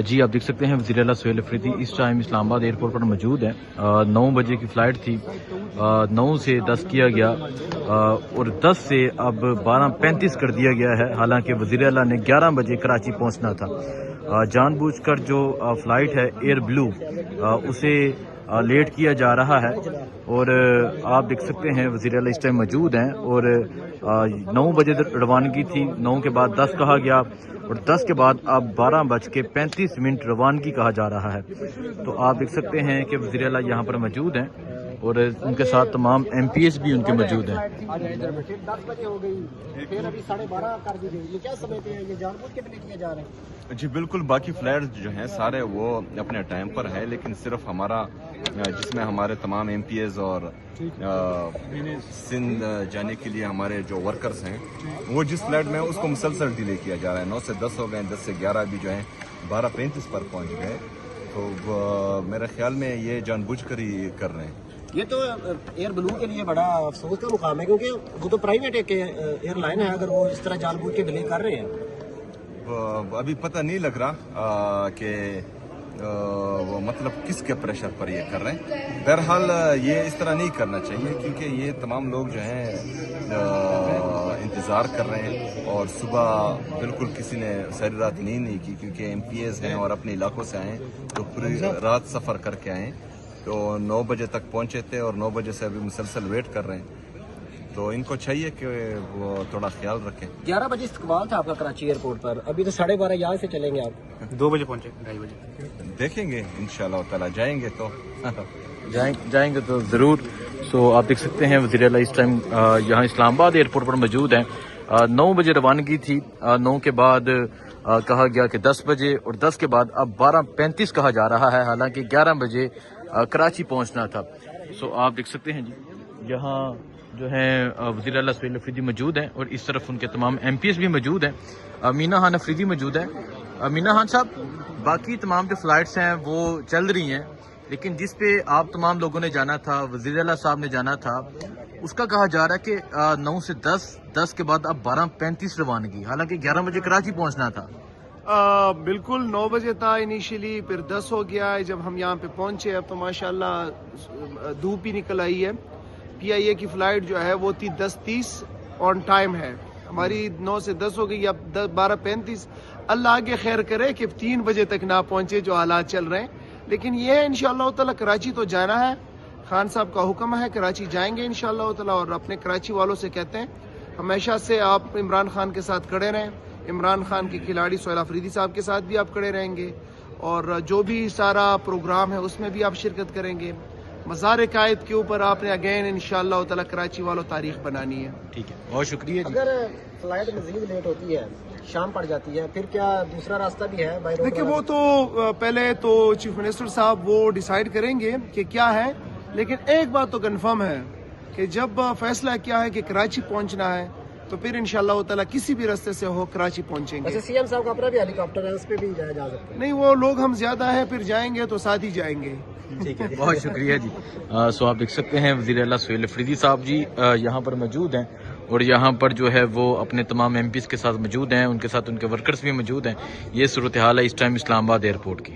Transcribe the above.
جی آپ دیکھ سکتے ہیں وزیر اعلیٰ سہیل افریدی اس ٹائم اسلام آباد ایئرپورٹ پر موجود ہیں۔ 9 بجے کی فلائٹ تھی، 9 سے 10 کیا گیا اور 10 سے اب 12:35 کر دیا گیا ہے، حالانکہ وزیر اعلیٰ نے 11 بجے کراچی پہنچنا تھا۔ جان بوجھ کر جو فلائٹ ہے ایئر بلو اسے لیٹ کیا جا رہا ہے، اور آپ دیکھ سکتے ہیں وزیر اعلیٰ اس ٹائم موجود ہیں، اور 9 بجے روانگی تھی، 9 کے بعد 10 کہا گیا، اور 10 کے بعد اب 12:35 روانگی کہا جا رہا ہے۔ تو آپ دیکھ سکتے ہیں کہ وزیر اعلیٰ یہاں پر موجود ہیں، اور ان کے ساتھ تمام ایم پی ایس بھی ان کے موجود ہیں۔ 10 بجے ہو گئی، پھر ابھی 12:30 کر دی گئی، یہ کیا سمجھتے ہیں؟ یہ جان بوجھ کے بھی کیے جا رہے ہیں؟ جی بالکل، باقی فلائٹ جو ہیں سارے وہ اپنے ٹائم پر ہے، لیکن صرف ہمارا جس میں ہمارے تمام ایم پی ایز اور سندھ جانے کے لیے ہمارے جو ورکرز ہیں وہ جس فلائٹ میں اس کو مسلسل ڈیلے کیا جا رہا ہے۔ 9 سے 10 ہو گئے، 10 سے 11 بھی جو ہیں 12:35 پر پہنچ گئے۔ تو میرے خیال میں یہ جان بوجھ کر ہی کر رہے ہیں۔ یہ تو ایئر بلو کے لیے بڑا افسوس کا مقام ہے، کیونکہ وہ تو پرائیویٹ ایئر لائن ہے، اگر وہ اس طرح جان بوجھ کے ڈیلے کر رہے ہیں۔ ابھی پتہ نہیں لگ رہا کہ وہ مطلب کس کے پریشر پر یہ کر رہے ہیں۔ بہرحال یہ اس طرح نہیں کرنا چاہیے، کیونکہ یہ تمام لوگ جو ہیں انتظار کر رہے ہیں، اور صبح بالکل کسی نے ساری رات نیند نہیں کی، کیونکہ ایم پی ایز ہیں اور اپنے علاقوں سے آئے ہیں تو پوری رات سفر کر کے آئے ہیں، تو 9 بجے تک پہنچے تھے اور 9 بجے سے ابھی مسلسل ویٹ کر رہے ہیں۔ تو ان کو چاہیے کہ وہ تھوڑا خیال رکھیں۔ 11 بجے استقبال تھا آپ کا کراچی ایئرپورٹ پر، ابھی تو 12:30 یہاں سے چلیں گے آپ؟ 2 بجے پہنچے، 2:30 بجے دیکھیں گے انشاءاللہ تعالی، جائیں گے تو جائیں گے تو ضرور۔ سو آپ دیکھ سکتے ہیں وزیر اعلیٰ اس ٹائم یہاں اسلام آباد ایئرپورٹ پر موجود ہیں۔ 9 بجے روانگی تھی، 9 کے بعد کہا گیا کہ 10 بجے، اور 10 کے بعد اب 12:35 کہا جا رہا ہے، حالانکہ 11 بجے کراچی پہنچنا تھا۔ سو آپ دیکھ سکتے ہیں جی یہاں جو ہیں وزیر اعلیٰ سہیل افریدی موجود ہیں، اور اس طرف ان کے تمام ایم پی ایس بھی موجود ہیں۔ مینا خان افریدی موجود ہے۔ مینا خان صاحب، باقی تمام جو فلائٹس ہیں وہ چل رہی ہیں، لیکن جس پہ آپ تمام لوگوں نے جانا تھا، وزیر اعلیٰ صاحب نے جانا تھا، اس کا کہا جا رہا ہے کہ 9 سے 10 کے بعد اب 12:35 روانگی، حالانکہ 11 بجے کراچی پہنچنا تھا۔ بالکل 9 بجے تھا انیشلی، پھر 10 ہو گیا ہے جب ہم یہاں پہ پہنچے۔ اب تو ماشاءاللہ دھوپ ہی نکل آئی ہے۔ پی آئی اے کی فلائٹ جو ہے وہ تھی 10:30 آن ٹائم ہے، ہماری 9 سے 10 ہو گئی، اب 12:35۔ اللہ آگے خیر کرے کہ 3 بجے تک نہ پہنچے جو حالات چل رہے ہیں، لیکن یہ ہے انشاءاللہ تعالی کراچی تو جانا ہے، خان صاحب کا حکم ہے، کراچی جائیں گے انشاءاللہ تعالی۔ اور اپنے کراچی والوں سے کہتے ہیں ہمیشہ سے آپ عمران خان کے ساتھ کھڑے رہیں، عمران خان کے کھلاڑی سہیل افریدی صاحب کے ساتھ بھی آپ کھڑے رہیں گے، اور جو بھی سارا پروگرام ہے اس میں بھی آپ شرکت کریں گے۔ مزار قائد کے اوپر آپ نے اگین انشاءاللہ تعالی کراچی والوں تاریخ بنانی ہے۔ ٹھیک ہے، بہت شکریہ جی۔ اگر فلائٹ مزید لیٹ ہوتی ہے، شام پڑ جاتی ہے، پھر کیا دوسرا راستہ بھی ہے بائی روڈ؟ دیکھیں وہ تو پہلے تو چیف منسٹر صاحب وہ ڈیسائیڈ کریں گے کہ کیا ہے، لیکن ایک بات تو کنفرم ہے کہ جب فیصلہ کیا ہے کہ کراچی پہنچنا ہے تو پھر انشاءاللہ تعالی کسی بھی راستے سے ہو کراچی پہنچیں گے۔ ویسے سی ایم صاحب کا اپنا بھی ہیلی کاپٹر ہے، اس پہ بھی جایا جا سکتا ہے؟ نہیں، وہ لوگ ہم زیادہ ہیں، پھر جائیں گے تو ساتھ ہی جائیں گے۔ ٹھیک ہے، بہت شکریہ جی۔ سو آپ دیکھ سکتے ہیں وزیر اعلیٰ سہیل افریدی صاحب جی یہاں پر موجود ہیں، اور یہاں پر جو ہے وہ اپنے تمام ایم پیز کے ساتھ موجود ہیں، ان کے ساتھ ان کے ورکرز بھی موجود ہیں۔ یہ صورتحال ہے اس ٹائم اسلام آباد ایئرپورٹ کی۔